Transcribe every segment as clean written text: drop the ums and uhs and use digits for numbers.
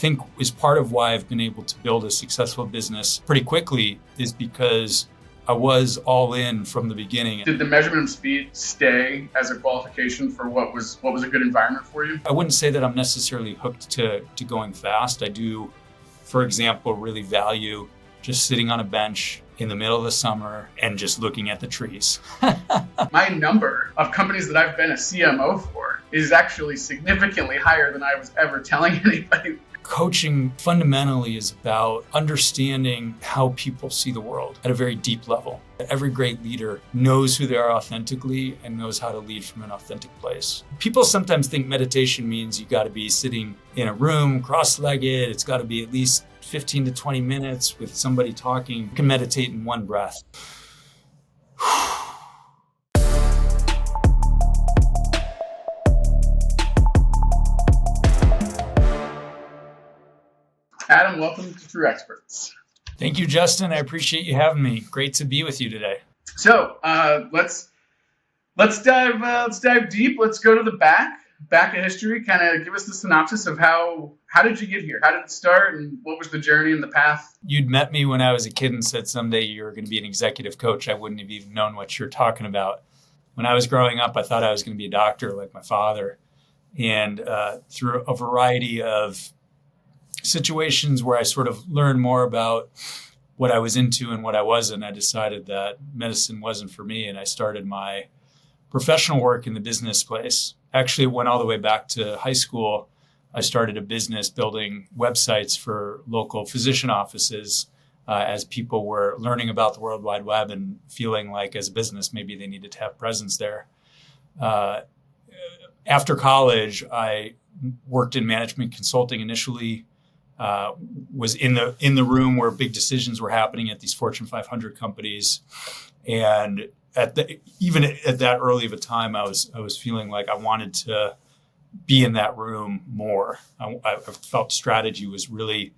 think is part of why I've been able to build a successful business pretty quickly is because I was all in from the beginning. Did the measurement of speed stay as a qualification for what was a good environment for you? I wouldn't say that I'm necessarily hooked to going fast. I do, for example, really value just sitting on a bench in the middle of the summer and just looking at the trees. My number of companies that I've been a CMO for is actually significantly higher than I was ever telling anybody. Coaching fundamentally is about understanding how people see the world at a very deep level. Every great leader knows who they are authentically and knows how to lead from an authentic place. People sometimes think meditation means you got to be sitting in a room cross-legged. It's got to be at least 15 to 20 minutes with somebody talking. You can meditate in one breath. Adam, welcome to True Experts. Thank you, Justin. I appreciate you having me. Great to be with you today. So let's dive deep. Let's go to the back of history. Kind of give us the synopsis of how did you get here? How did it start, and what was the journey and the path? You'd met me when I was a kid and said someday you were going to be an executive coach. I wouldn't have even known what you're talking about. When I was growing up, I thought I was going to be a doctor like my father, and through a variety of situations where I sort of learned more about what I was into and what I wasn't, I decided that medicine wasn't for me, and I started my professional work in the business place. Actually, it went all the way back to high school. I started a business building websites for local physician offices as people were learning about the World Wide Web and feeling like as a business, maybe they needed to have presence there. After college, I worked in management consulting initially, was in the room where big decisions were happening at these Fortune 500 companies. And even at that early of a time, I was feeling like I wanted to be in that room more. I felt strategy was really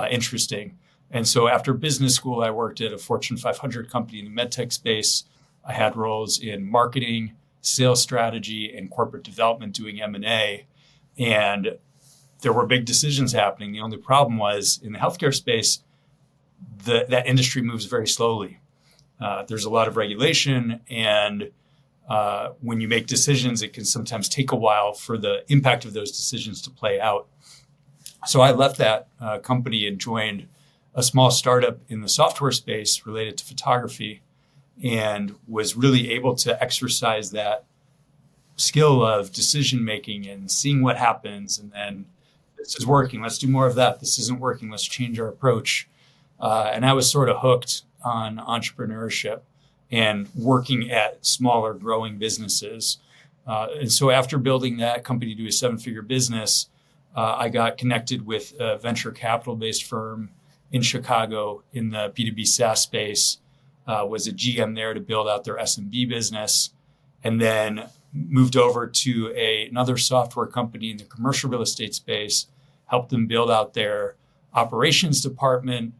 interesting. And so after business school, I worked at a Fortune 500 company in the Medtech space. I had roles in marketing, sales strategy, and corporate development doing M&A. And there were big decisions happening. The only problem was in the healthcare space, that industry moves very slowly. There's a lot of regulation, and when you make decisions, it can sometimes take a while for the impact of those decisions to play out. So I left that company and joined a small startup in the software space related to photography, and was really able to exercise that skill of decision making and seeing what happens, and then this is working, let's do more of that. This isn't working, let's change our approach. And I was sort of hooked on entrepreneurship and working at smaller growing businesses. And so after building that company to a 7-figure business, I got connected with a venture capital-based firm in Chicago in the B2B SaaS space, was a GM there to build out their SMB business, and then moved over to another software company in the commercial real estate space, helped them build out their operations department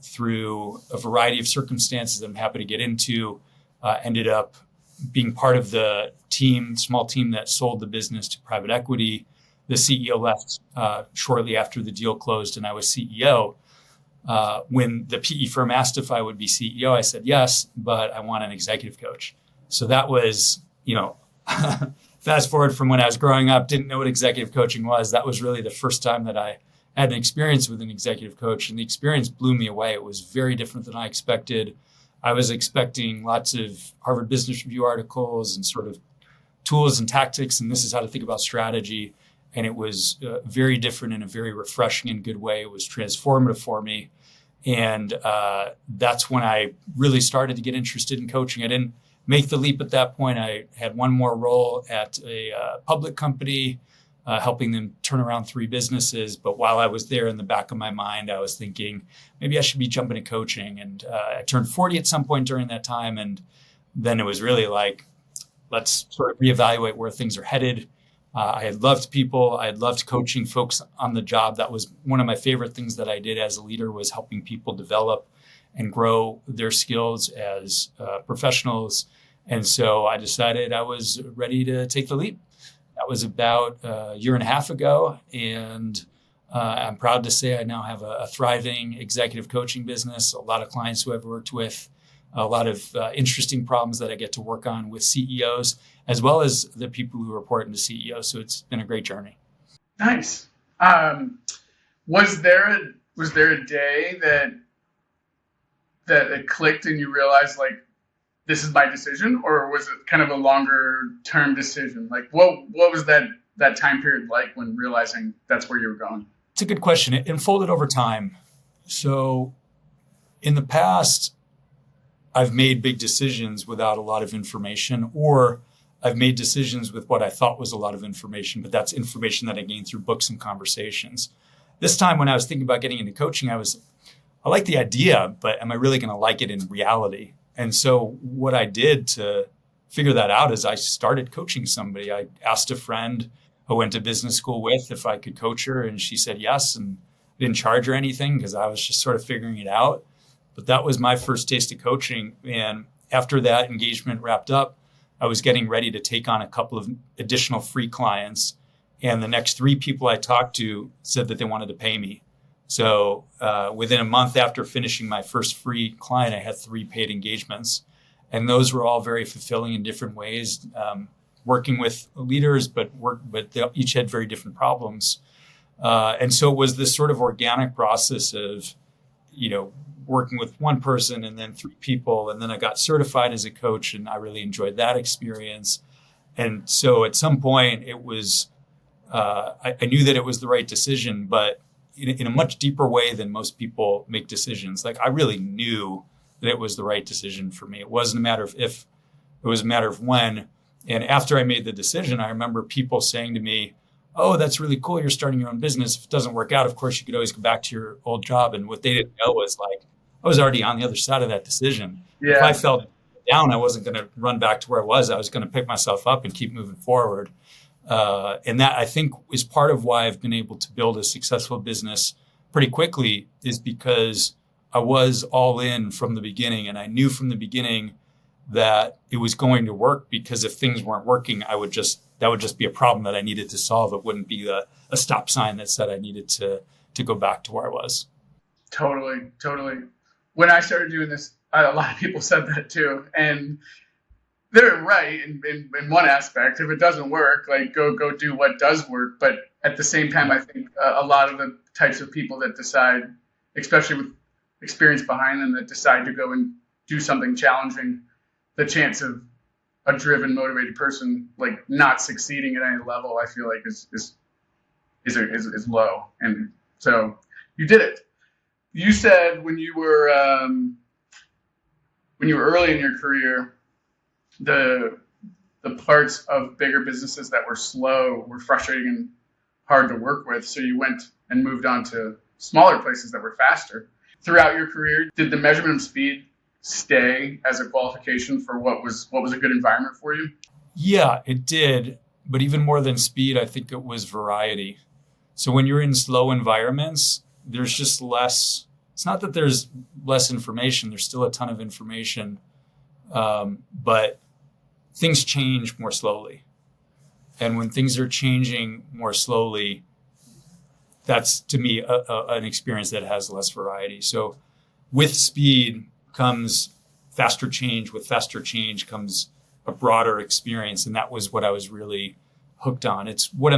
through a variety of circumstances that I'm happy to get into. Ended up being part of the small team that sold the business to private equity. The CEO left shortly after the deal closed and I was CEO. When the PE firm asked if I would be CEO, I said yes, but I want an executive coach. So that was, fast forward from when I was growing up, didn't know what executive coaching was. That was really the first time that I had an experience with an executive coach, and the experience blew me away. It was very different than I expected. I was expecting lots of Harvard Business Review articles and sort of tools and tactics, and this is how to think about strategy. And it was very different in a very refreshing and good way. It was transformative for me. And that's when I really started to get interested in coaching. I didn't make the leap at that point. I had one more role at a public company, helping them turn around 3 businesses. But while I was there, in the back of my mind, I was thinking, maybe I should be jumping to coaching. And I turned 40 at some point during that time. And then it was really like, let's sort of reevaluate where things are headed. I had loved people. I had loved coaching folks on the job. That was one of my favorite things that I did as a leader, was helping people develop and grow their skills as professionals. And so I decided I was ready to take the leap. That was about a year and a half ago. And I'm proud to say I now have a thriving executive coaching business, a lot of clients who I've worked with, a lot of interesting problems that I get to work on with CEOs, as well as the people who report into CEOs. So it's been a great journey. Nice. Was there a day that it clicked and you realized like this is my decision, or was it kind of a longer term decision? Like what was that time period like when realizing that's where you were going? It's a good question. It unfolded over time. So in the past, I've made big decisions without a lot of information, or I've made decisions with what I thought was a lot of information, but that's information that I gained through books and conversations. This time when I was thinking about getting into coaching, I like the idea, but am I really going to like it in reality? And so what I did to figure that out is I started coaching somebody. I asked a friend who I went to business school with if I could coach her, and she said yes, and I didn't charge her anything because I was just sort of figuring it out. But that was my first taste of coaching. And after that engagement wrapped up, I was getting ready to take on a couple of additional free clients. And the next 3 people I talked to said that they wanted to pay me. So within a month after finishing my first free client, I had 3 paid engagements. And those were all very fulfilling in different ways, working with leaders, but they each had very different problems. And so it was this sort of organic process of, working with one person and then 3 people. And then I got certified as a coach, and I really enjoyed that experience. And so at some point it was, I knew that it was the right decision, but in a much deeper way than most people make decisions. Like I really knew that it was the right decision for me. It wasn't a matter of if, it was a matter of when. And after I made the decision, I remember people saying to me, "Oh, that's really cool. You're starting your own business. If it doesn't work out, of course, you could always go back to your old job." And what they didn't know was like, I was already on the other side of that decision. Yeah. If I fell down, I wasn't going to run back to where I was. I was going to pick myself up and keep moving forward. And that, I think, is part of why I've been able to build a successful business pretty quickly, is because I was all in from the beginning. And I knew from the beginning that it was going to work, because if things weren't working, that would just be a problem that I needed to solve. It wouldn't be a stop sign that said I needed to go back to where I was. Totally. When I started doing this, a lot of people said that too. And they're right in one aspect. If it doesn't work, like go do what does work. But at the same time, I think a lot of the types of people that decide, especially with experience behind them, that decide to go and do something challenging, the chance of a driven, motivated person like not succeeding at any level, I feel like is low. And so you did it. You said when you were early in your career, the parts of bigger businesses that were slow were frustrating and hard to work with. So you went and moved on to smaller places that were faster. Throughout your career, did the measurement of speed stay as a qualification for what was a good environment for you? Yeah, it did. But even more than speed, I think it was variety. So when you're in slow environments, there's just less. It's not that there's less information. There's still a ton of information. But things change more slowly. And when things are changing more slowly, that's, to me, an experience that has less variety. So with speed comes faster change. With faster change comes a broader experience. And that was what I was really hooked on. It's what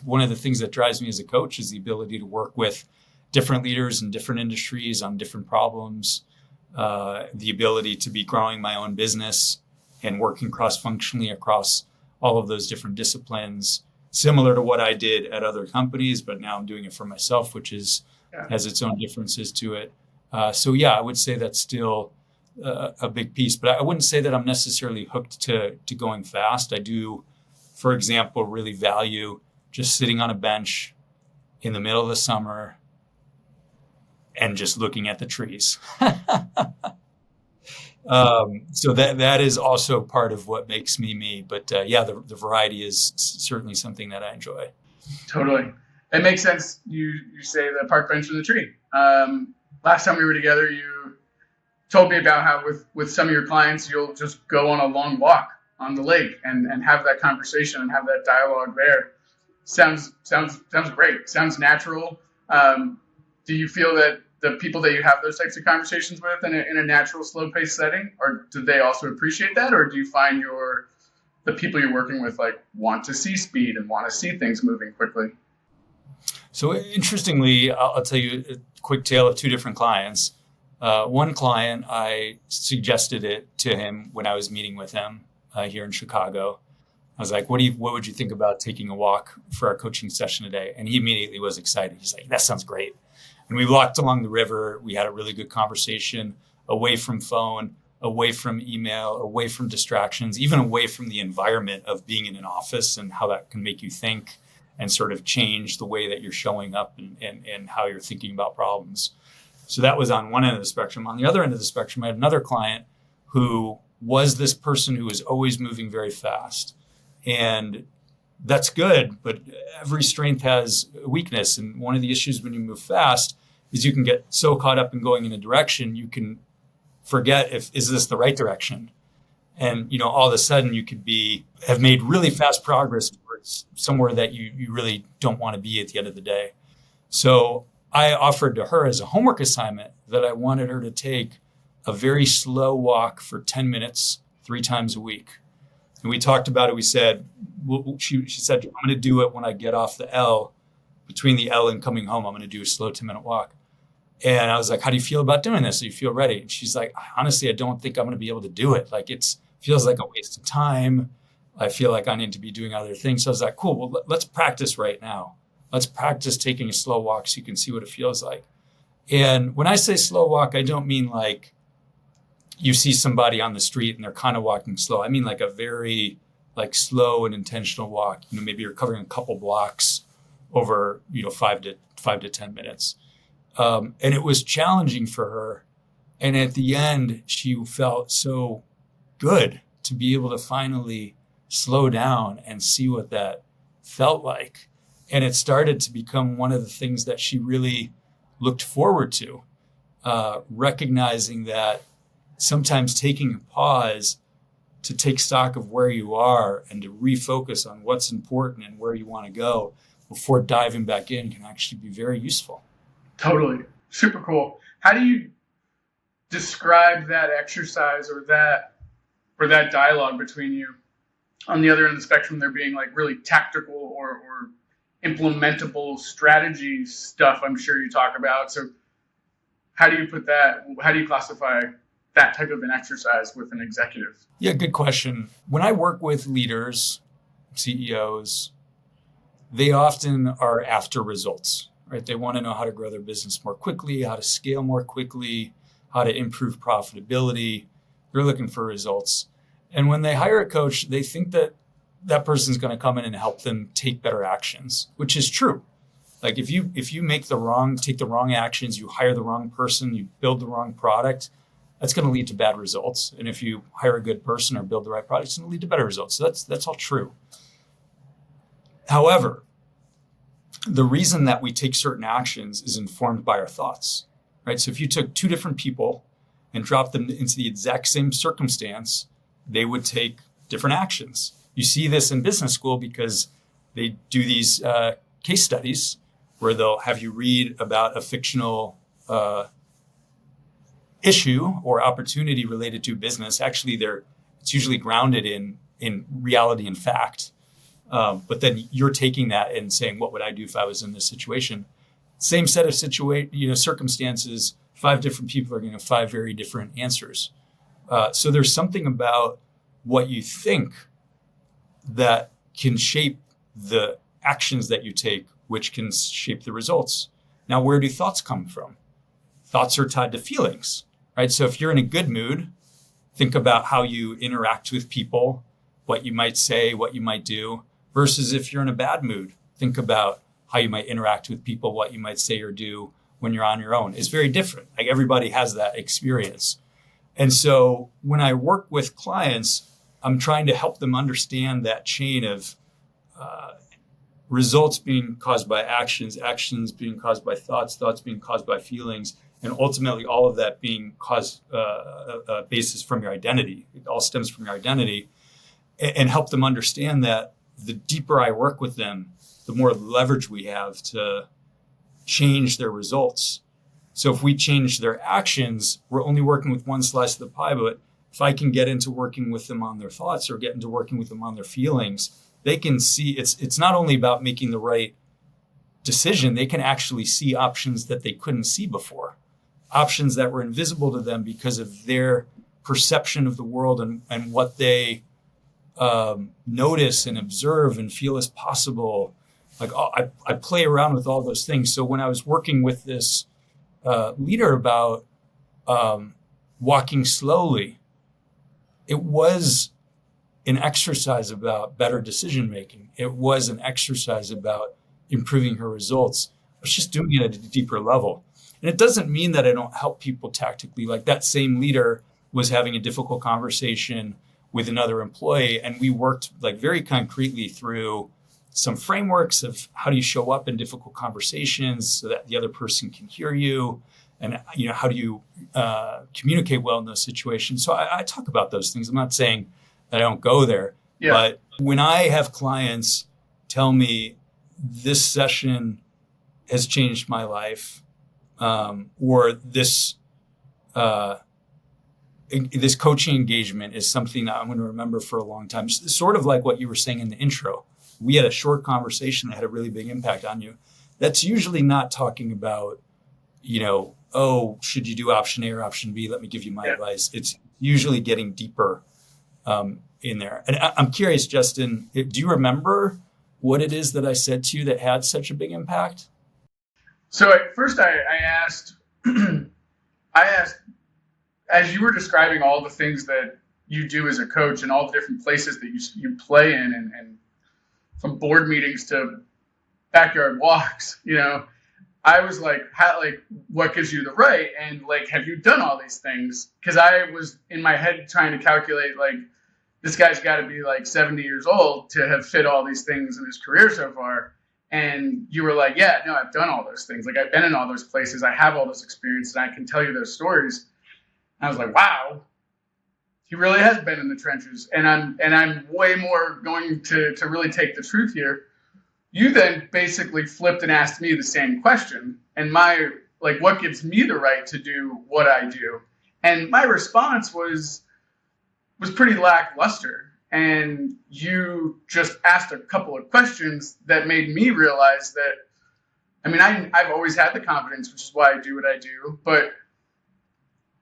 one of the things that drives me as a coach is the ability to work with different leaders in different industries on different problems, the ability to be growing my own business and working cross-functionally across all of those different disciplines, similar to what I did at other companies, but now I'm doing it for myself, which has its own differences to it. So yeah, I would say that's still a big piece, but I wouldn't say that I'm necessarily hooked to going fast. I do, for example, really value just sitting on a bench in the middle of the summer and just looking at the trees. So that is also part of what makes me me. But yeah, the variety is certainly something that I enjoy. Totally. It makes sense. You say the park bench and the tree. Last time we were together, you told me about how with some of your clients, you'll just go on a long walk on the lake and have that conversation and have that dialogue there. Sounds great. Sounds natural. Do you feel that the people that you have those types of conversations with in a natural, slow-paced setting, or do they also appreciate that, or do you find the people you're working with like want to see speed and want to see things moving quickly? So interestingly, I'll tell you a quick tale of two different clients. One client, I suggested it to him when I was meeting with him here in Chicago. I was like, what would you think about taking a walk for our coaching session today? And he immediately was excited. He's like, that sounds great. And we walked along the river. We had a really good conversation, away from phone, away from email, away from distractions, even away from the environment of being in an office and how that can make you think and sort of change the way that you're showing up and how you're thinking about problems. So that was on one end of the spectrum. On the other end of the spectrum, I had another client who was this person who was always moving very fast. And that's good, but every strength has a weakness. And one of the issues when you move fast is you can get so caught up in going in a direction, you can forget is this the right direction? And, all of a sudden you could have made really fast progress towards somewhere that you really don't want to be at the end of the day. So I offered to her as a homework assignment that I wanted her to take a very slow walk for 10 minutes, 3 times a week. And we talked about it. We said, she said, I'm going to do it when I get off the L. Between the L and coming home, I'm going to do a slow 10-minute walk. And I was like, how do you feel about doing this? Do you feel ready? And she's like, honestly, I don't think I'm going to be able to do it. Like, it feels like a waste of time. I feel like I need to be doing other things. So I was like, cool, well, let's practice right now. Let's practice taking a slow walk so you can see what it feels like. And when I say slow walk, I don't mean like you see somebody on the street and they're kind of walking slow. I mean like a very slow and intentional walk. Maybe you're covering a couple blocks over 5 to 10 minutes. And it was challenging for her. And at the end, she felt so good to be able to finally slow down and see what that felt like. And it started to become one of the things that she really looked forward to, recognizing that sometimes taking a pause to take stock of where you are and to refocus on what's important and where you want to go before diving back in can actually be very useful. Totally. Super cool. How do you describe that exercise or that dialogue between you? On the other end of the spectrum, there being like really tactical or implementable strategy stuff I'm sure you talk about. So how do you classify that type of an exercise with an executive? Yeah, good question. When I work with leaders, CEOs, they often are after results, right? They want to know how to grow their business more quickly, how to scale more quickly, how to improve profitability. They're looking for results. And when they hire a coach, they think that person's going to come in and help them take better actions, which is true. Like if you take the wrong actions, you hire the wrong person, you build the wrong product, that's going to lead to bad results. And if you hire a good person or build the right product, it's going to lead to better results. So that's all true. However, the reason that we take certain actions is informed by our thoughts, right? So if you took 2 different people and dropped them into the exact same circumstance, they would take different actions. You see this in business school because they do these case studies where they'll have you read about a fictional issue or opportunity related to business. Actually, it's usually grounded in reality and fact. But then you're taking that and saying, what would I do if I was in this situation? Same set of circumstances, 5 different people are going to have 5 very different answers. So there's something about what you think that can shape the actions that you take, which can shape the results. Now, where do thoughts come from? Thoughts are tied to feelings, right? So if you're in a good mood, think about how you interact with people, what you might say, what you might do, versus if you're in a bad mood, think about how you might interact with people, what you might say or do when you're on your own. It's very different. Like everybody has that experience. And so when I work with clients, I'm trying to help them understand that chain of results being caused by actions, actions being caused by thoughts, thoughts being caused by feelings, and ultimately all of that being caused a basis from your identity. It all stems from your identity, and help them understand that the deeper I work with them, the more leverage we have to change their results. So if we change their actions, we're only working with one slice of the pie. But if I can get into working with them on their thoughts or get into working with them on their feelings, they can see it's not only about making the right decision, they can actually see options that they couldn't see before, options that were invisible to them because of their perception of the world and what they notice and observe and feel is possible. Like I play around with all those things. So when I was working with this leader about walking slowly, it was an exercise about better decision making. It was an exercise about improving her results. I was just doing it at a deeper level. And it doesn't mean that I don't help people tactically. Like that same leader was having a difficult conversation with another employee, and we worked like very concretely through some frameworks of how do you show up in difficult conversations so that the other person can hear you, and how do you communicate well in those situations. So I talk about those things. I'm not saying that I don't go there, but when I have clients tell me this session has changed my life, or this coaching engagement is something that I'm going to remember for a long time. Sort of like what you were saying in the intro. We had a short conversation that had a really big impact on you. That's usually not talking about, oh, should you do option A or option B? Let me give you my advice. It's usually getting deeper in there. And I'm curious, Justin, do you remember what it is that I said to you that had such a big impact? So at first I asked, as you were describing all the things that you do as a coach and all the different places that you play in, and from board meetings to backyard walks, I was like, what gives you the right? And like, have you done all these things? Because I was in my head trying to calculate, like, this guy's got to be like 70 years old to have fit all these things in his career so far. And you were like, yeah, no, I've done all those things. Like, I've been in all those places. I have all this experience, and I can tell you those stories. And I was like, wow, he really has been in the trenches. And I'm way more going to really take the truth here. You then basically flipped and asked me the same question. And what gives me the right to do what I do? And my response was pretty lackluster. And you just asked a couple of questions that made me realize that, I've always had the confidence, which is why I do what I do. But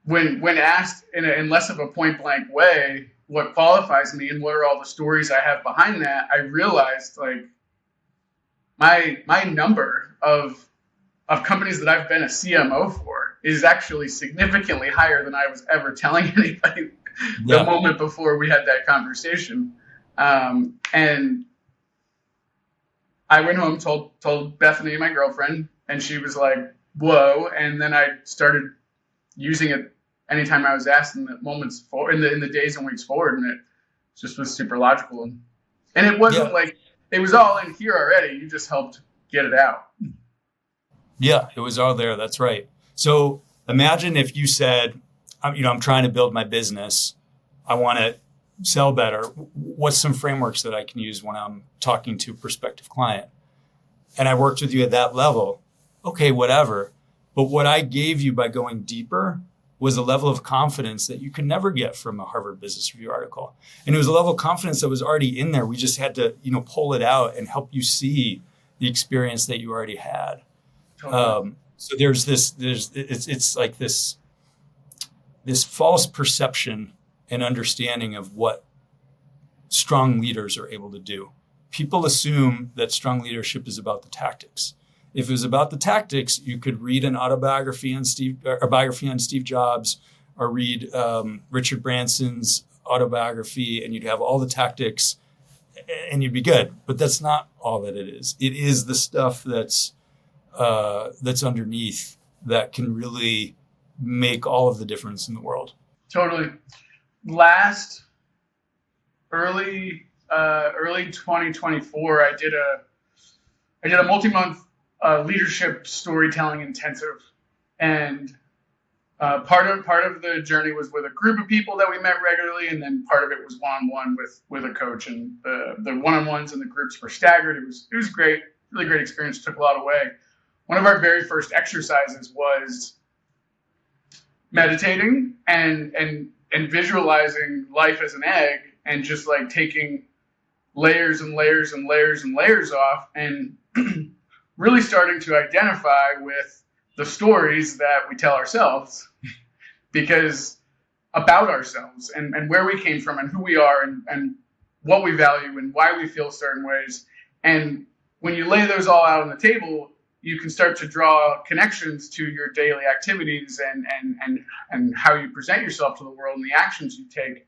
when asked in less of a point blank way, what qualifies me and what are all the stories I have behind that, I realized like my number of companies that I've been a CMO for is actually significantly higher than I was ever telling anybody the moment before we had that conversation. And I went home, told Bethany, my girlfriend, and she was like, whoa. And then I started using it anytime I was asked in the moments in the days and weeks forward. And it just was super logical. And it wasn't like it was all in here already. You just helped get it out. Yeah, it was all there. That's right. So imagine if you said, I'm trying to build my business. I want to sell better. What's some frameworks that I can use when I'm talking to a prospective client? And I worked with you at that level. Okay, whatever. But what I gave you by going deeper was a level of confidence that you can never get from a Harvard Business Review article. And it was a level of confidence that was already in there. We just had to, pull it out and help you see the experience that you already had. Totally. So it's like this false perception and understanding of what strong leaders are able to do. People assume that strong leadership is about the tactics. If it was about the tactics, you could read an biography on Steve Jobs, or read Richard Branson's autobiography, and you'd have all the tactics, and you'd be good. But that's not all that it is. It is the stuff that's underneath that can really make all of the difference in the world. Totally. Early 2024, I did a multi-month leadership storytelling intensive, and part of the journey was with a group of people that we met regularly, and then part of it was one-on-one with a coach, and the one-on-ones and the groups were staggered. It was great. really great experience, took a lot away. One of our very first exercises was meditating and visualizing life as an egg, and just like taking layers and layers and layers and layers off, and really starting to identify with the stories that we tell ourselves because about ourselves and where we came from and who we are and what we value and why we feel certain ways. And when you lay those all out on the table, you can start to draw connections to your daily activities and how you present yourself to the world and the actions you take.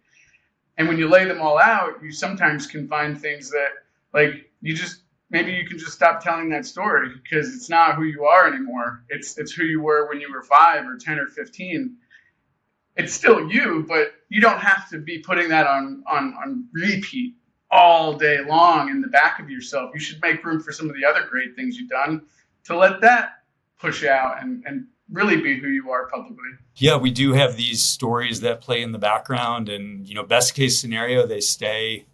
And when you lay them all out, you sometimes can find things that, like, maybe you can just stop telling that story because it's not who you are anymore. It's who you were when you were 5 or 10 or 15. It's still you, but you don't have to be putting that on repeat all day long in the back of yourself. You should make room for some of the other great things you've done to let that push out and really be who you are publicly. Yeah, we do have these stories that play in the background, and, best case scenario, they stay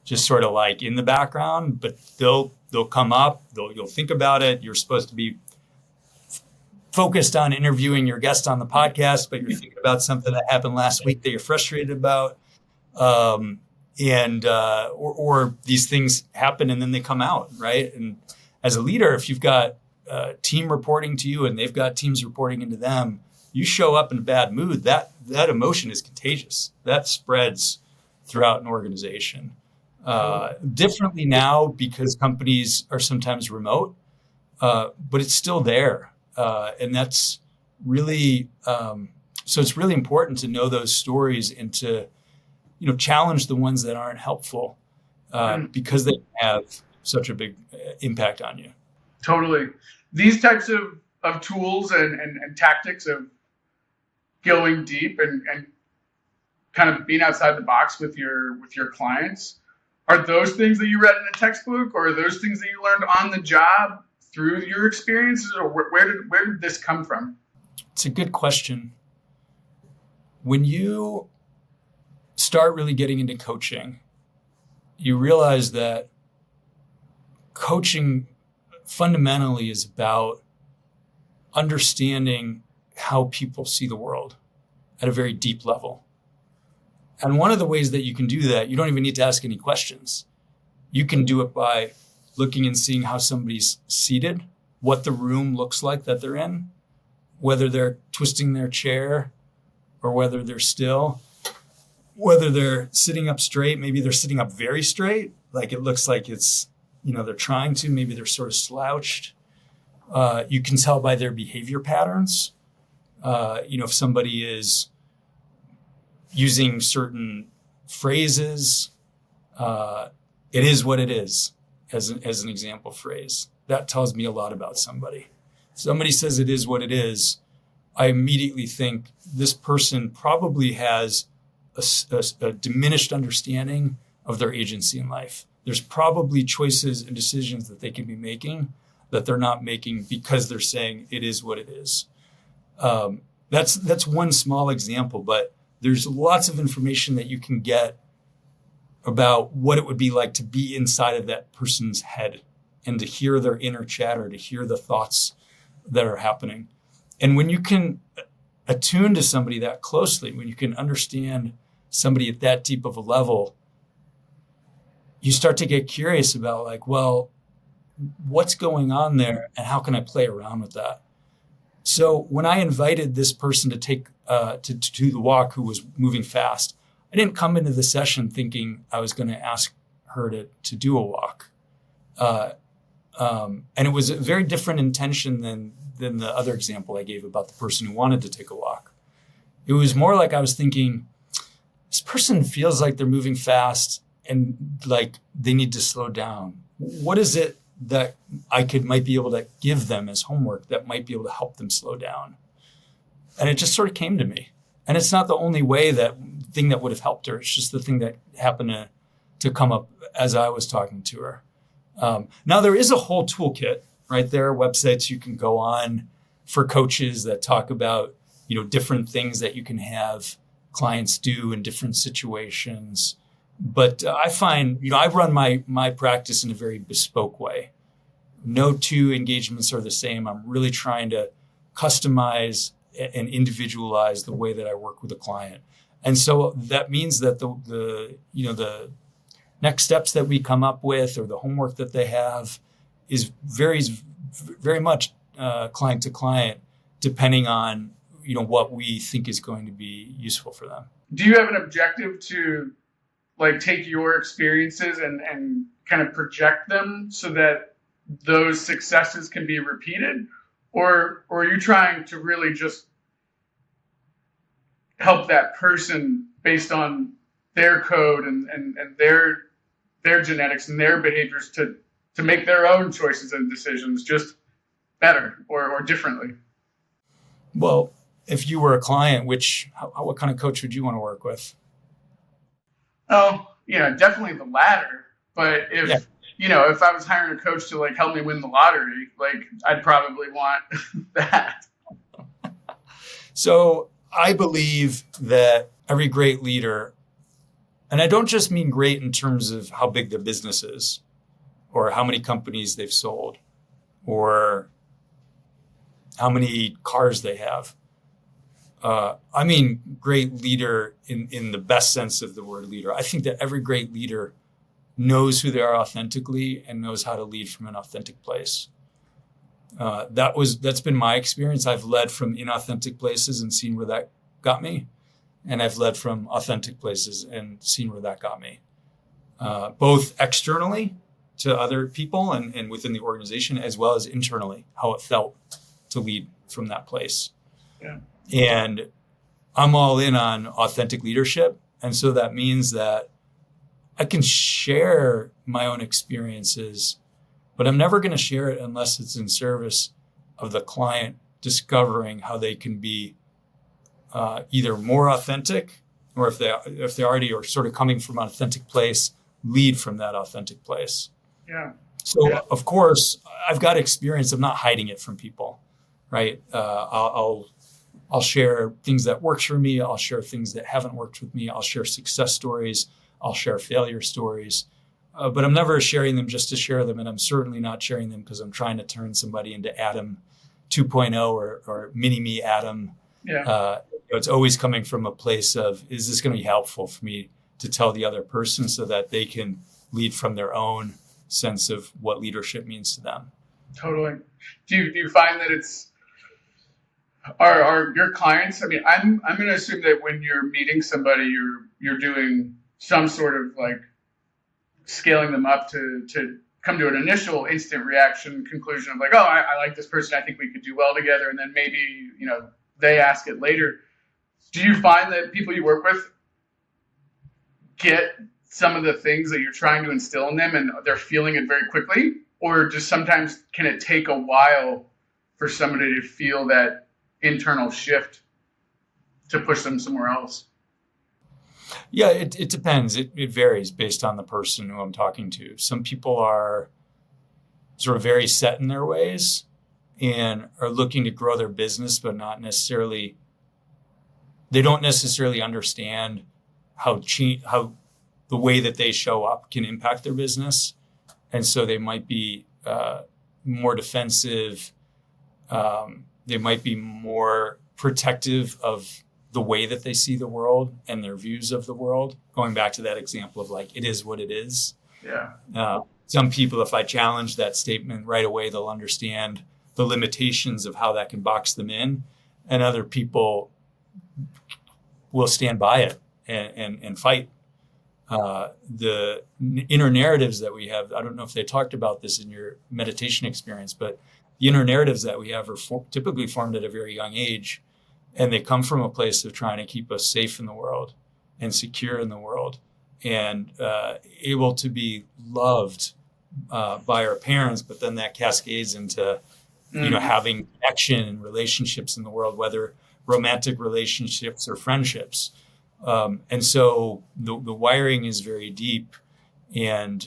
just sort of like in the background, but they'll come up, you'll think about it. You're supposed to be focused on interviewing your guest on the podcast, but you're thinking about something that happened last week that you're frustrated about. Or these things happen and then they come out, right? And as a leader, if you've got a team reporting to you and they've got teams reporting into them, you show up in a bad mood, that emotion is contagious. That spreads throughout an organization. Differently now because companies are sometimes remote, but it's still there. And that's really, so it's really important to know those stories and to, challenge the ones that aren't helpful, because they have such a big impact on you. Totally. These types of tools and tactics of going deep and kind of being outside the box with your clients, are those things that you read in a textbook, or are those things that you learned on the job through your experiences, or where did this come from? It's a good question. When you start really getting into coaching, you realize that coaching fundamentally is about understanding how people see the world at a very deep level. And one of the ways that you can do that, you don't even need to ask any questions. You can do it by looking and seeing how somebody's seated, what the room looks like that they're in, whether they're twisting their chair or whether they're still, whether they're sitting up straight, maybe they're sitting up very straight, like it looks like it's, they're trying to, maybe they're sort of slouched. You can tell by their behavior patterns. If somebody is using certain phrases, it is what it is, as an example phrase. That tells me a lot about somebody. Somebody says it is what it is. I immediately think this person probably has a diminished understanding of their agency in life. There's probably choices and decisions that they can be making that they're not making because they're saying it is what it is. That's one small example, but there's lots of information that you can get about what it would be like to be inside of that person's head and to hear their inner chatter, to hear the thoughts that are happening. And when you can attune to somebody that closely, when you can understand somebody at that deep of a level, you start to get curious about, like, well, what's going on there and how can I play around with that? So when I invited this person to take to do the walk, who was moving fast, I didn't come into the session thinking I was going to ask her to do a walk. And it was a very different intention than the other example I gave about the person who wanted to take a walk. It was more like I was thinking, this person feels like they're moving fast and like they need to slow down. What is it that I might be able to give them as homework that might be able to help them slow down? And it just sort of came to me. And it's not the only thing that would have helped her. It's just the thing that happened to come up as I was talking to her. Now there is a whole toolkit, right? There are websites you can go on for coaches that talk about, different things that you can have clients do in different situations. But I find, I run my practice in a very bespoke way, no two engagements are the same. I'm really trying to customize and individualize the way that I work with a client. And so that means that the next steps that we come up with or the homework that they have varies very much client to client, depending on what we think is going to be useful for them. Do you have an objective to like take your experiences and kind of project them so that those successes can be repeated? Or are you trying to really just help that person based on their code and their genetics and their behaviors to make their own choices and decisions just better or differently? Well, if you were a client, what kind of coach would you want to work with? Oh, definitely the latter. But if I was hiring a coach to like help me win the lottery, like I'd probably want that. So I believe that every great leader, and I don't just mean great in terms of how big the business is or how many companies they've sold or how many cars they have. I mean, great leader in the best sense of the word leader. I think that every great leader knows who they are authentically and knows how to lead from an authentic place. That's been my experience. I've led from inauthentic places and seen where that got me. And I've led from authentic places and seen where that got me. Both externally to other people and within the organization, as well as internally, how it felt to lead from that place. Yeah. And I'm all in on authentic leadership. And so that means that I can share my own experiences, but I'm never going to share it unless it's in service of the client discovering how they can be either more authentic, or if they already are sort of coming from an authentic place, lead from that authentic place. Yeah. So of course, I've got experience. I'm not hiding it from people, right? I'll share things that works for me. I'll share things that haven't worked with me. I'll share success stories. I'll share failure stories. But I'm never sharing them just to share them. And I'm certainly not sharing them because I'm trying to turn somebody into Adam 2.0 or mini-me Adam. Yeah. It's always coming from a place of, is this going to be helpful for me to tell the other person so that they can lead from their own sense of what leadership means to them? Totally. Do you find that are your clients? I mean, I'm going to assume that when you're meeting somebody, you're doing some sort of like scaling them up to come to an initial instant reaction conclusion of like, oh, I like this person. I think we could do well together. And then maybe, they ask it later. Do you find that people you work with get some of the things that you're trying to instill in them and they're feeling it very quickly? Or just sometimes can it take a while for somebody to feel that internal shift to push them somewhere else? Yeah, it depends. It varies based on the person who I'm talking to. Some people are sort of very set in their ways and are looking to grow their business, but they don't necessarily understand how the way that they show up can impact their business. And so they might be more defensive. They might be more protective of the way that they see the world and their views of the world. Going back to that example of like, it is what it is. Yeah. Some people, if I challenge that statement right away, they'll understand the limitations of how that can box them in. And other people will stand by it and fight. The inner narratives that we have, I don't know if they talked about this in your meditation experience, but the inner narratives that we have are typically formed at a very young age. And they come from a place of trying to keep us safe in the world and secure in the world and able to be loved by our parents. But then that cascades into, having connection and relationships in the world, whether romantic relationships or friendships. And so the wiring is very deep and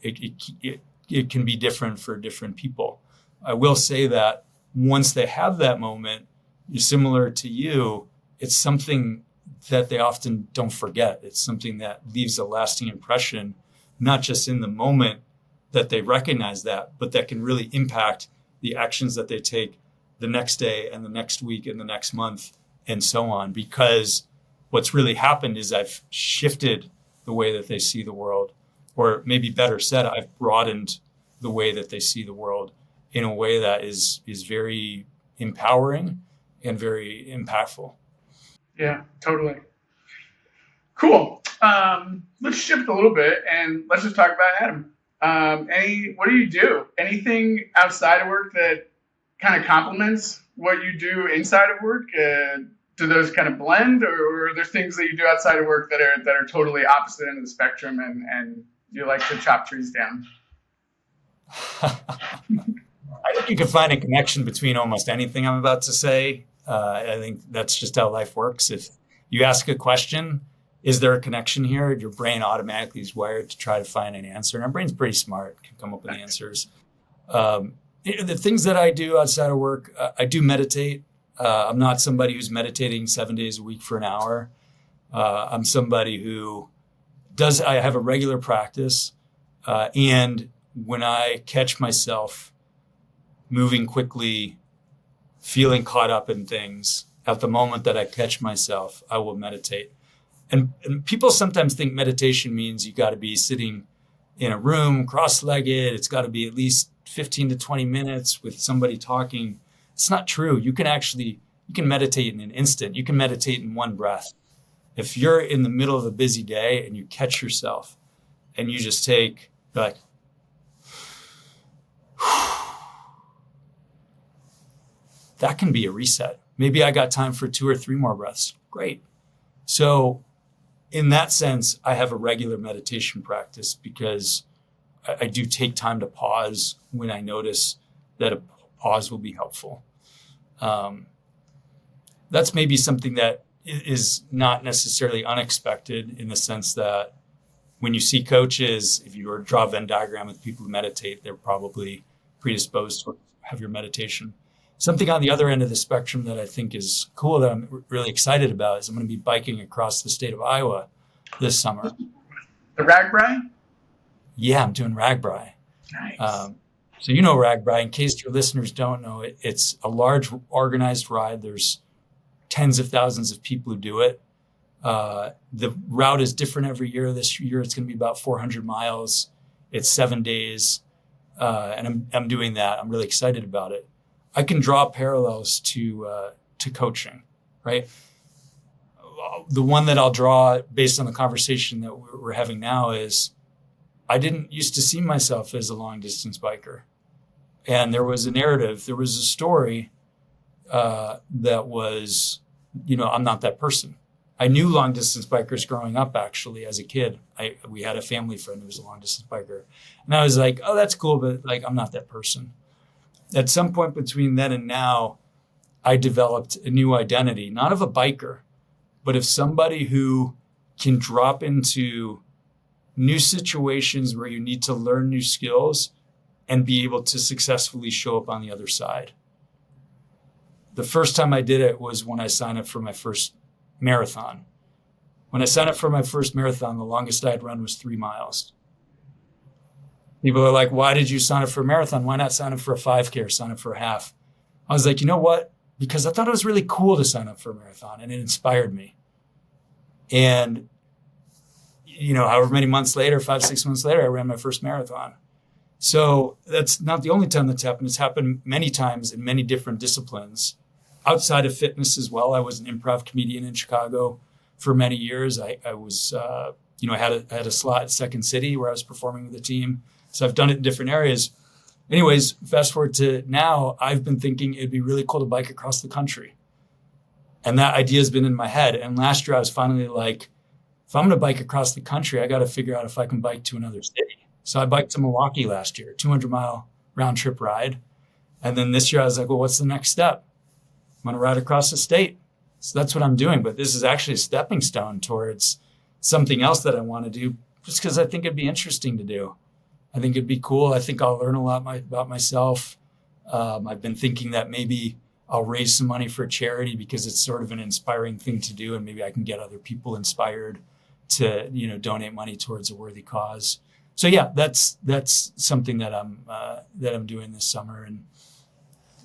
it can be different for different people. I will say that once they have that moment, similar to you, it's something that they often don't forget. It's something that leaves a lasting impression, not just in the moment, that they recognize that, but that can really impact the actions that they take the next day and the next week and the next month and so on. Because what's really happened is I've shifted the way that they see the world, or maybe better said, I've broadened the way that they see the world in a way that is very empowering and very impactful. Yeah, totally. Cool. Let's shift a little bit and let's just talk about Adam. What do you do? Anything outside of work that kind of complements what you do inside of work? Do those kind of blend, or are there things that you do outside of work that are totally opposite end of the spectrum, and you like to chop trees down? I think you can find a connection between almost anything I'm about to say. I think that's just how life works. If you ask a question, is there a connection here? Your brain automatically is wired to try to find an answer. And our brain's pretty smart, can come up with answers. The things that I do outside of work, I do meditate. I'm not somebody who's meditating 7 days a week for an hour. I'm somebody who I have a regular practice. And when I catch myself moving quickly, feeling caught up in things, at the moment that I catch myself, I will meditate. And people sometimes think meditation means you got to be sitting in a room cross-legged. It's got to be at least 15 to 20 minutes with somebody talking. It's not true. You can meditate in an instant. You can meditate in one breath. If you're in the middle of a busy day and you catch yourself and you just like, that can be a reset. Maybe I got time for 2 or 3 more breaths. Great. So in that sense, I have a regular meditation practice because I do take time to pause when I notice that a pause will be helpful. That's maybe something that is not necessarily unexpected, in the sense that when you see coaches, if you were to draw a Venn diagram with people who meditate, they're probably predisposed to have your meditation. Something on the other end of the spectrum that I think is cool, that I'm really excited about, is I'm going to be biking across the state of Iowa this summer. The RAGBRAI? Yeah, I'm doing RAGBRAI. Nice. So you know RAGBRAI. In case your listeners don't know, it's a large organized ride. There's tens of thousands of people who do it. The route is different every year. This year it's going to be about 400 miles. It's 7 days, and I'm doing that. I'm really excited about it. I can draw parallels to coaching, right? The one that I'll draw based on the conversation that we're having now is, I didn't used to see myself as a long distance biker. And there was a narrative, there was a story that was, I'm not that person. I knew long distance bikers growing up, actually, as a kid. We had a family friend who was a long distance biker. And I was like, oh, that's cool, but I'm not that person. At some point between then and now, I developed a new identity, not of a biker, but of somebody who can drop into new situations where you need to learn new skills and be able to successfully show up on the other side. The first time I did it was when I signed up for my first marathon. When I signed up for my first marathon, the longest I had run was 3 miles. People are like, why did you sign up for a marathon? Why not sign up for a 5K or sign up for a half? I was like, you know what? Because I thought it was really cool to sign up for a marathon, and it inspired me. And, however many months later, 5-6 months later, I ran my first marathon. So that's not the only time that's happened. It's happened many times in many different disciplines. Outside of fitness as well, I was an improv comedian in Chicago for many years. I was, I had a slot at Second City where I was performing with the team. So I've done it in different areas. Anyways, fast forward to now, I've been thinking it'd be really cool to bike across the country. And that idea has been in my head. And last year I was finally like, if I'm going to bike across the country, I got to figure out if I can bike to another city. So I biked to Milwaukee last year, 200-mile round trip ride. And then this year I was like, well, what's the next step? I'm going to ride across the state. So that's what I'm doing. But this is actually a stepping stone towards something else that I want to do, just because I think it'd be interesting to do. I think it'd be cool. I think I'll learn a lot about myself. I've been thinking that maybe I'll raise some money for a charity because it's sort of an inspiring thing to do. And maybe I can get other people inspired to, donate money towards a worthy cause. So yeah, that's something that I'm doing this summer, and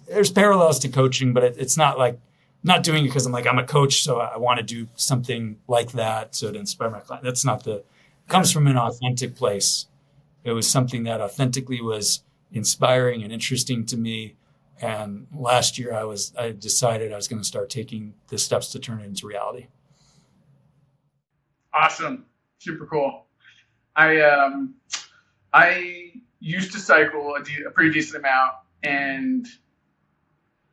there's parallels to coaching, but it's not like not doing it because I'm a coach, so I want to do something like that so to inspire my client. That's not it comes from an authentic place. It was something that authentically was inspiring and interesting to me. And last year I decided I was going to start taking the steps to turn it into reality. Awesome. Super cool. I used to cycle a pretty decent amount, and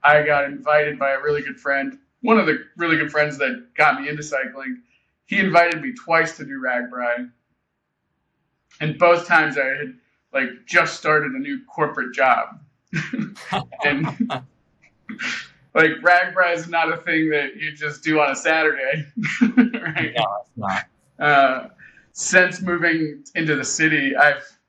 I got invited by a really good friend, one of the really good friends that got me into cycling. He invited me twice to do RAGBRAI. And both times I had just started a new corporate job. And RAGBRAI is not a thing that you just do on a Saturday. Right? No, it's not. Since moving into the city,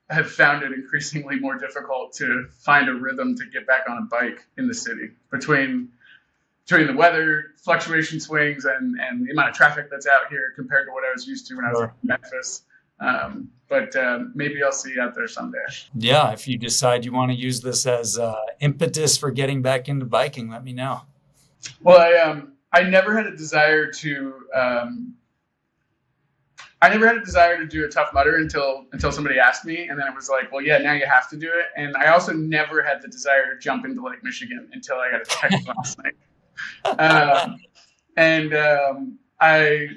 have found it increasingly more difficult to find a rhythm to get back on a bike in the city between the weather fluctuation swings and the amount of traffic that's out here compared to what I was used to when I was in Memphis. But maybe I'll see you out there someday. Yeah, if you decide you want to use this as impetus for getting back into biking, let me know. Well, I never had a desire to do a Tough Mudder until somebody asked me, and then it was like, well, yeah, now you have to do it. And I also never had the desire to jump into Lake Michigan until I got a text last night. I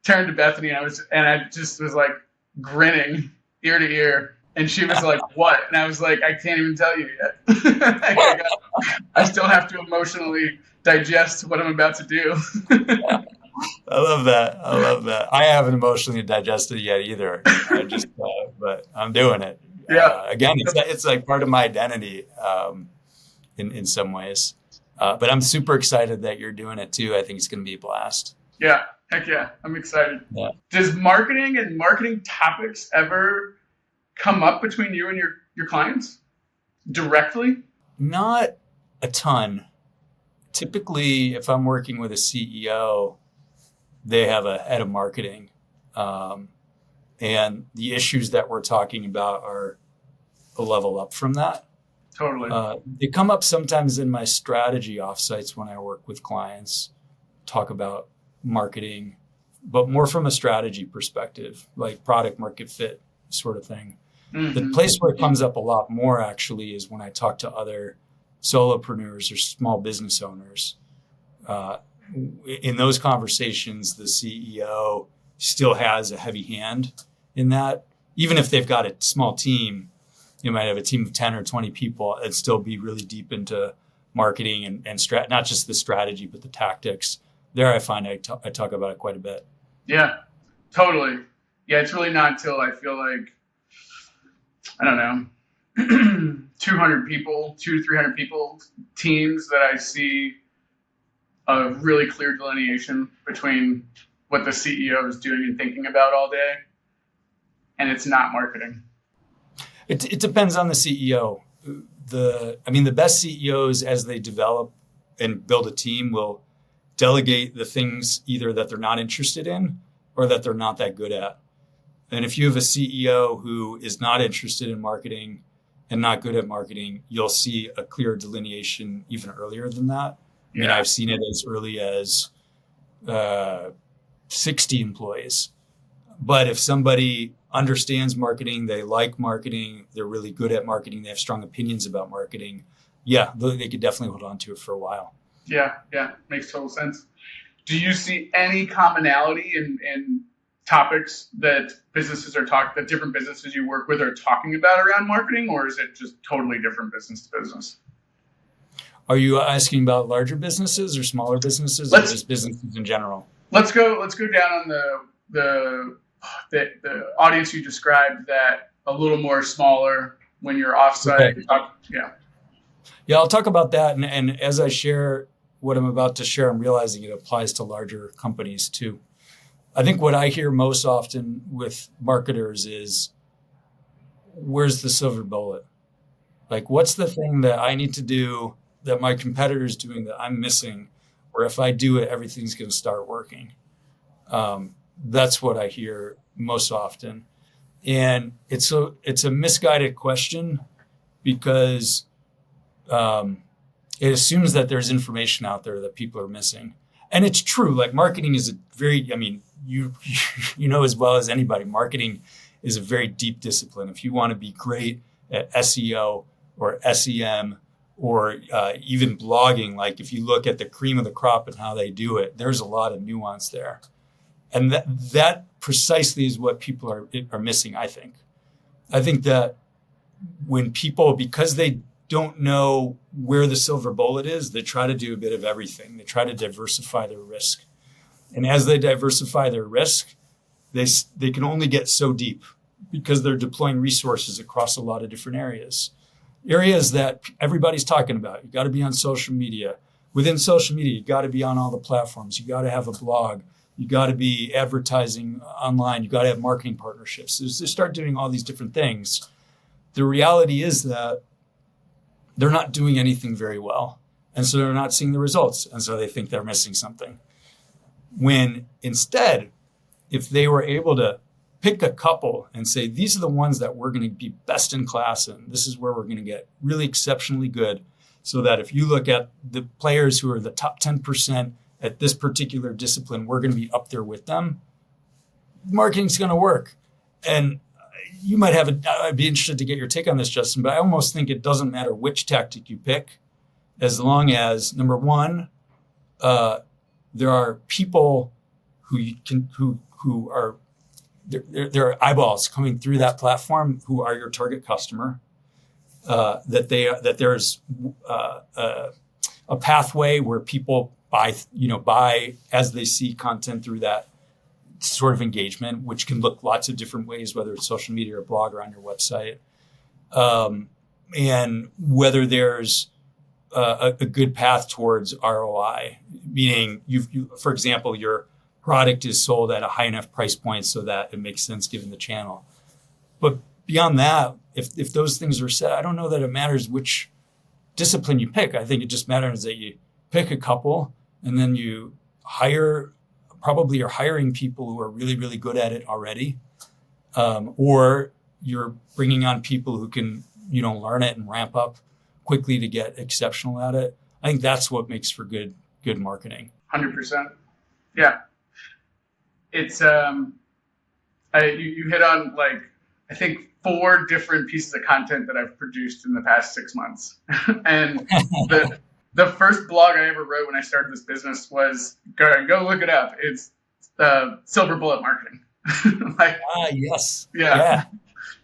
turned to Bethany, and I just was like grinning ear to ear, and she was like, "What?" And I was like, "I can't even tell you yet. I still have to emotionally digest what I'm about to do." I love that. I haven't emotionally digested it yet either. But I'm doing it. Yeah. Again, it's like part of my identity in some ways. But I'm super excited that you're doing it too. I think it's going to be a blast. Yeah. Heck yeah. I'm excited. Yeah. Does marketing and marketing topics ever come up between you and your clients directly? Not a ton. Typically, if I'm working with a CEO, they have a head of marketing. And the issues that we're talking about are a level up from that. Totally. They come up sometimes in my strategy offsites when I work with clients, talk about marketing, but more from a strategy perspective, like product market fit sort of thing. Mm-hmm. The place where it comes up a lot more actually is when I talk to other solopreneurs or small business owners. In those conversations, the CEO still has a heavy hand in that. Even if they've got a small team, you might have a team of 10 or 20 people and still be really deep into marketing and not just the strategy, but the tactics. There I find I talk about it quite a bit. Yeah, totally. Yeah, it's really not until I feel like, I don't know, 200 people, 200 to 300 people, teams that I see a really clear delineation between what the CEO is doing and thinking about all day, and it's not marketing. It depends on the CEO. The best CEOs, as they develop and build a team, will delegate the things either that they're not interested in or that they're not that good at. And if you have a CEO who is not interested in marketing and not good at marketing, you'll see a clear delineation even earlier than that. Yeah. I mean, I've seen it as early as 60 employees. But if somebody understands marketing, they like marketing, they're really good at marketing, they have strong opinions about marketing, yeah, they could definitely hold on to it for a while. Yeah, makes total sense. Do you see any commonality in topics that that different businesses you work with are talking about around marketing, or is it just totally different business to business? Are you asking about larger businesses or smaller businesses, or just businesses in general? Let's go down on the audience you described, that a little more smaller when you're offsite. Okay. Yeah, I'll talk about that. And as I share what I'm about to share, I'm realizing it applies to larger companies too. I think what I hear most often with marketers is, where's the silver bullet? Like, what's the thing that I need to do that my competitor's doing that I'm missing? Or if I do it, everything's going to start working. That's what I hear most often. And it's a misguided question because it assumes that there's information out there that people are missing. And it's true. Like marketing is you know as well as anybody, marketing is a very deep discipline. If you want to be great at SEO or SEM or even blogging, like if you look at the cream of the crop and how they do it, there's a lot of nuance there. And that precisely is what people are missing, I think. I think that when people, because they don't know where the silver bullet is, they try to do a bit of everything. They try to diversify their risk. And as they diversify their risk, they can only get so deep because they're deploying resources across a lot of different areas that everybody's talking about. You got to be on social media. Within social media, you got to be on all the platforms. You got to have a blog. You got to be advertising online. You got to have marketing partnerships. So they start doing all these different things. The reality is that they're not doing anything very well. And so they're not seeing the results. And so they think they're missing something. When instead, if they were able to pick a couple and say, these are the ones that we're going to be best in class in, this is where we're going to get really exceptionally good, so that if you look at the players who are the top 10% at this particular discipline, we're going to be up there with them, marketing's going to work. And you might have I'd be interested to get your take on this, Justin, but I almost think it doesn't matter which tactic you pick, as long as, number one, there are people who are there are eyeballs coming through that platform who are your target customer. That there's a pathway where people buy as they see content through that sort of engagement, which can look lots of different ways, whether it's social media or blog or on your website, and whether there's a good path towards ROI, meaning for example, your product is sold at a high enough price point so that it makes sense given the channel. But beyond that, if those things are set, I don't know that it matters which discipline you pick. I think it just matters that you pick a couple and then you probably you're hiring people who are really, really good at it already. Or you're bringing on people who can, learn it and ramp up quickly to get exceptional at it. I think that's what makes for good marketing. 100%. Yeah. It's, you hit on I think 4 different pieces of content that I've produced in the past 6 months. And the first blog I ever wrote when I started this business was, go look it up. It's Silver Bullet Marketing. Yes. Yeah.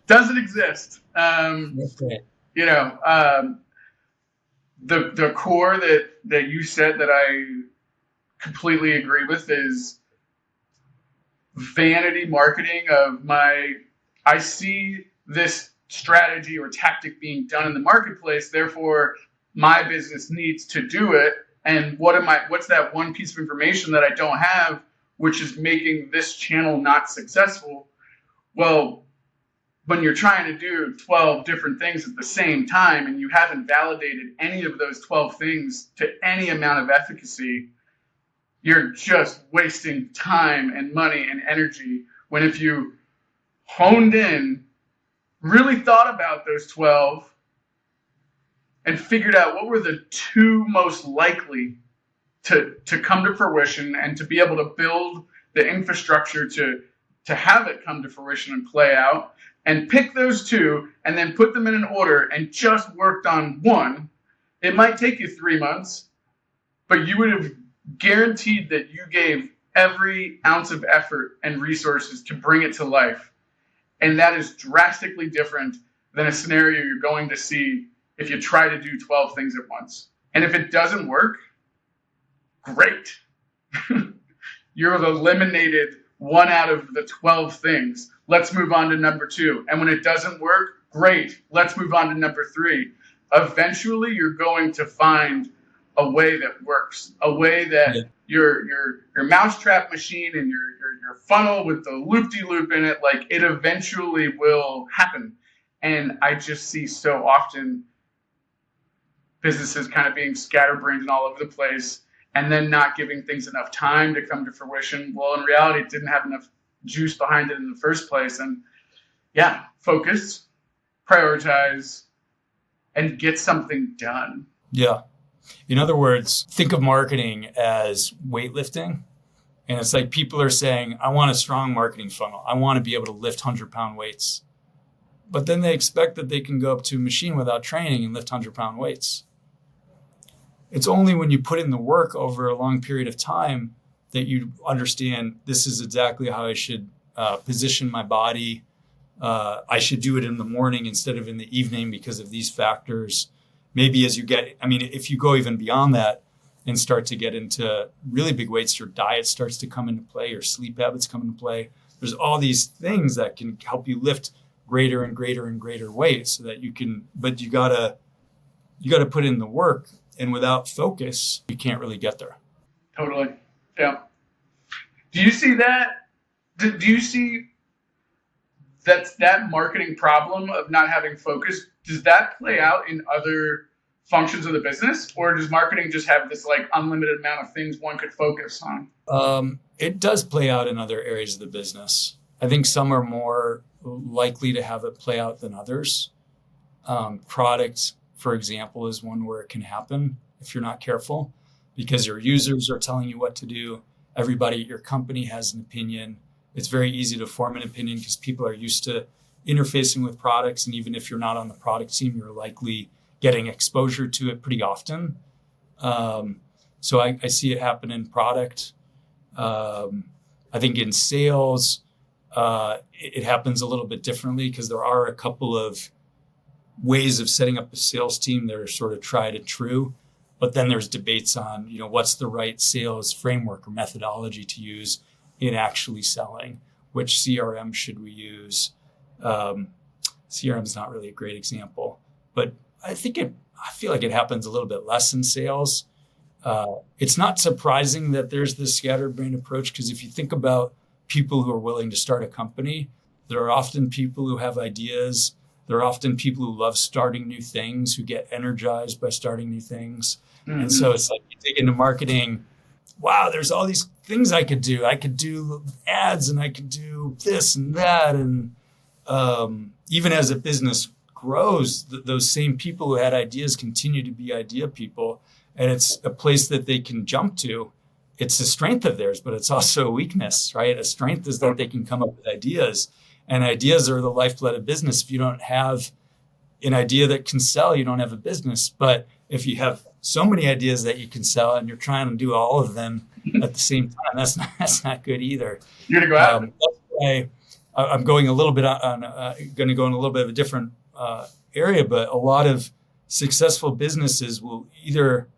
Doesn't exist. Okay. The core that you said that I completely agree with is vanity marketing I see this strategy or tactic being done in the marketplace, therefore my business needs to do it. And what's that one piece of information that I don't have, which is making this channel not successful? Well, when you're trying to do 12 different things at the same time and you haven't validated any of those 12 things to any amount of efficacy, you're just wasting time and money and energy. When if you honed in, really thought about those 12 and figured out what were the 2 most likely to come to fruition and to be able to build the infrastructure to have it come to fruition and play out, and pick those 2 and then put them in an order and just worked on one, it might take you 3 months, but you would have guaranteed that you gave every ounce of effort and resources to bring it to life. And that is drastically different than a scenario you're going to see if you try to do 12 things at once. And if it doesn't work, great. You've eliminated 1 out of the 12 things. Let's move on to number 2. And when it doesn't work, great. Let's move on to number 3. Eventually, you're going to find a way that works, a way that your mousetrap machine and your funnel with the loop-de-loop in it, it eventually will happen. And I just see so often businesses kind of being scatterbrained and all over the place and then not giving things enough time to come to fruition. Well, in reality, it didn't have enough juice behind it in the first place. And yeah, focus, prioritize, and get something done. Yeah. In other words, think of marketing as weightlifting. And it's like people are saying, I want a strong marketing funnel. I want to be able to lift 100-pound weights. But then they expect that they can go up to a machine without training and lift 100-pound weights. It's only when you put in the work over a long period of time that you understand this is exactly how I should position my body. I should do it in the morning instead of in the evening because of these factors. Maybe as you get, if you go even beyond that and start to get into really big weights, your diet starts to come into play, your sleep habits come into play. There's all these things that can help you lift greater and greater and greater weight so that you can, but you gotta put in the work, and without focus, you can't really get there. Totally. Yeah. Do you see that? Do you see that marketing problem of not having focus? Does that play out in other functions of the business, or does marketing just have this like unlimited amount of things one could focus on? It does play out in other areas of the business. I think some are more likely to have it play out than others. Product, for example, is one where it can happen if you're not careful, because your users are telling you what to do. Everybody at your company has an opinion. It's very easy to form an opinion because people are used to interfacing with products. And even if you're not on the product team, you're likely getting exposure to it pretty often. So I see it happen in product. I think in sales, it happens a little bit differently because there are a couple of ways of setting up a sales team that are sort of tried and true. But then there's debates on, what's the right sales framework or methodology to use in actually selling. Which CRM should we use? CRM is not really a great example, but I feel like it happens a little bit less in sales. It's not surprising that there's this scatterbrain approach, because if you think about people who are willing to start a company, there are often people who have ideas. There are often people who love starting new things, who get energized by starting new things. Mm-hmm. And so it's like you dig into marketing. Wow, there's all these things I could do. I could do ads and I could do this and that. And even as a business grows, those same people who had ideas continue to be idea people. And it's a place that they can jump to. It's a strength of theirs, but it's also a weakness, right? A strength is that they can come up with ideas. And ideas are the lifeblood of business. If you don't have an idea that can sell, you don't have a business. But if you have so many ideas that you can sell and you're trying to do all of them at the same time, that's not good either. You're gonna go out. That's why I'm going a little bit going to go in a little bit of a different area. But a lot of successful businesses will either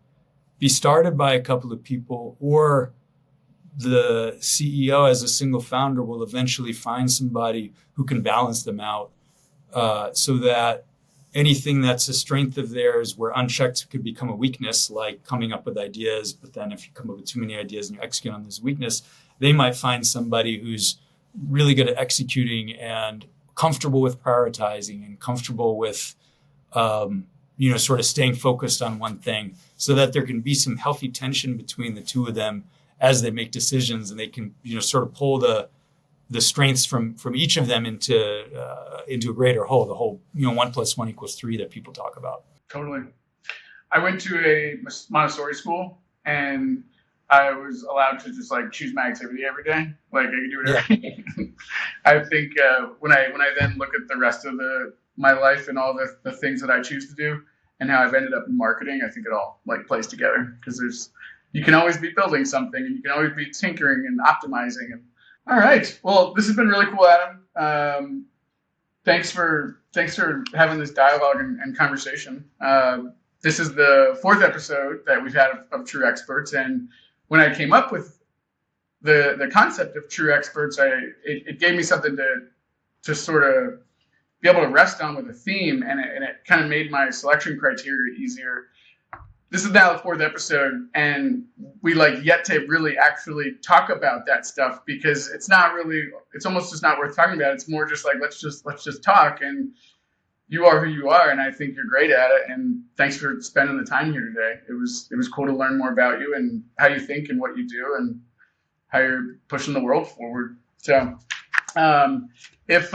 be started by a couple of people, or the CEO as a single founder will eventually find somebody who can balance them out, so that anything that's a strength of theirs where unchecked could become a weakness, like coming up with ideas. But then if you come up with too many ideas and you execute on this weakness, they might find somebody who's really good at executing and comfortable with prioritizing and comfortable with, sort of staying focused on one thing, so that there can be some healthy tension between the two of them as they make decisions, and they can, sort of pull the strengths from each of them into a greater whole, the whole, 1 + 1 = 3 that people talk about. Totally. I went to a Montessori school, and I was allowed to just like choose my activity every day. Like I could do whatever. Yeah. I think when I then look at the rest of my life and all the things that I choose to do and how I've ended up in marketing, I think it all like plays together, because you can always be building something, and you can always be tinkering and optimizing. And all right, well, this has been really cool, Adam. Thanks for having this dialogue and conversation. This is the 4th episode that we've had of True Experts, and when I came up with the concept of True Experts, it gave me something to sort of be able to rest on with a theme, and it kind of made my selection criteria easier. This is now the 4th episode, and we yet to really actually talk about that stuff, because it's almost just not worth talking about. It's more just like, let's just talk, and you are who you are, and I think you're great at it. And thanks for spending the time here today. It was cool to learn more about you and how you think and what you do and how you're pushing the world forward. So If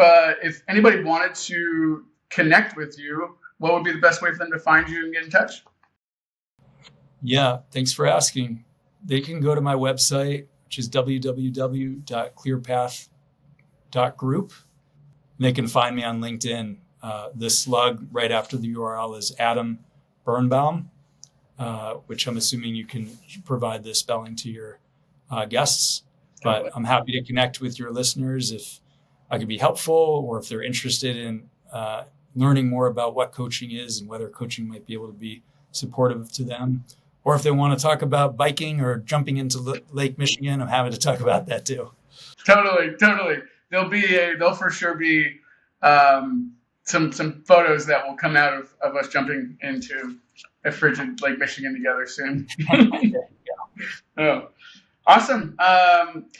anybody wanted to connect with you, what would be the best way for them to find you and get in touch? Yeah, thanks for asking. They can go to my website, which is www.clearpath.group. And they can find me on LinkedIn. The slug right after the URL is Adam Birnbaum, which I'm assuming you can provide the spelling to your guests. But I'm happy to connect with your listeners if I could be helpful, or if they're interested in learning more about what coaching is and whether coaching might be able to be supportive to them. Or if they want to talk about biking or jumping into Lake Michigan, I'm happy to talk about that too. Totally. There'll for sure be some photos that will come out of us jumping into a frigid Lake Michigan together soon. Oh, awesome.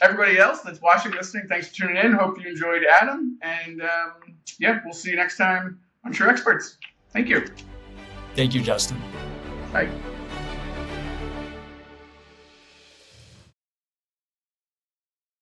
Everybody else that's watching, listening, thanks for tuning in. Hope you enjoyed Adam. And we'll see you next time on True Experts. Thank you. Thank you, Justin. Bye.